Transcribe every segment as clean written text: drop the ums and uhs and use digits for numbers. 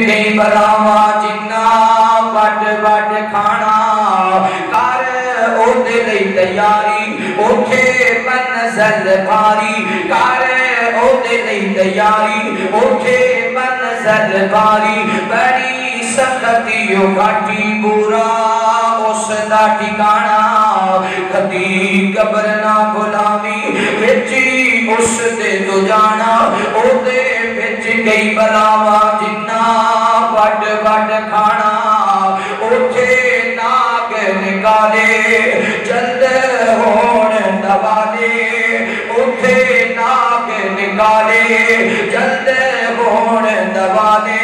कई बलावा जिन्ना what what खाना कर ओदे लई तैयारी ओखे मंज़िल पारी कर ओदे लई तैयारी ओखे मंज़िल पारी बड़ी सख्ती घाटी बुरा उसदा ठिकाना कदी कबर ना बुलावी विच उस दे तो जाना ओदे विच कई बलावा जिन्ना वट वट खाना उठे नाग निकाले जल्द होण दवाले उठे नाग निकाले जल्द होण दवाले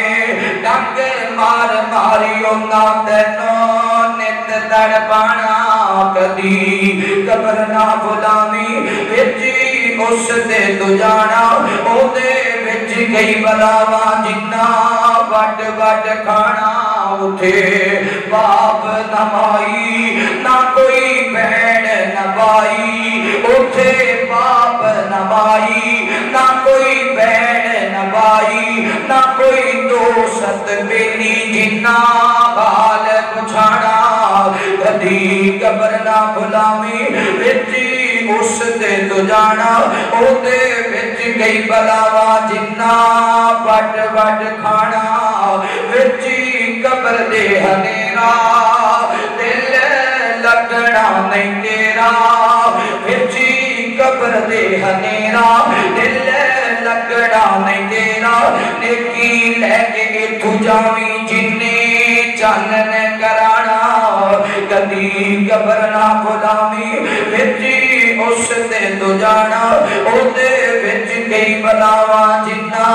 डंग मार मारी ओना तेनो नित तड़पाना कदी कबर ना बुलावी विच उस दे तो जाना ओदे विच कई बलावा जिन्ना वट वट खाना उठे बाप न माई ना कोई भैन न भाई उठे बाप न माई ना कोई बहन न भाई ना कोई दोस्त बेली जिन्ना बाल पुछाना कदी कबर ना बुलावी विच उस दे तो जाना ओदे विच कई बलावा जिन्ना वट वट खाना विच कबर दे हनेरा दिल लगना नहीं तेरा विच कबर दे हनेरा दिल लगना नहीं तेरा नेकी लैके इथू जावी जिन्ने चानन कराना कदी कबर ना बुलावी विच उस दे तो जाना ओदे विच कई बलावा जिन्ना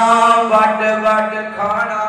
वट वट खाना।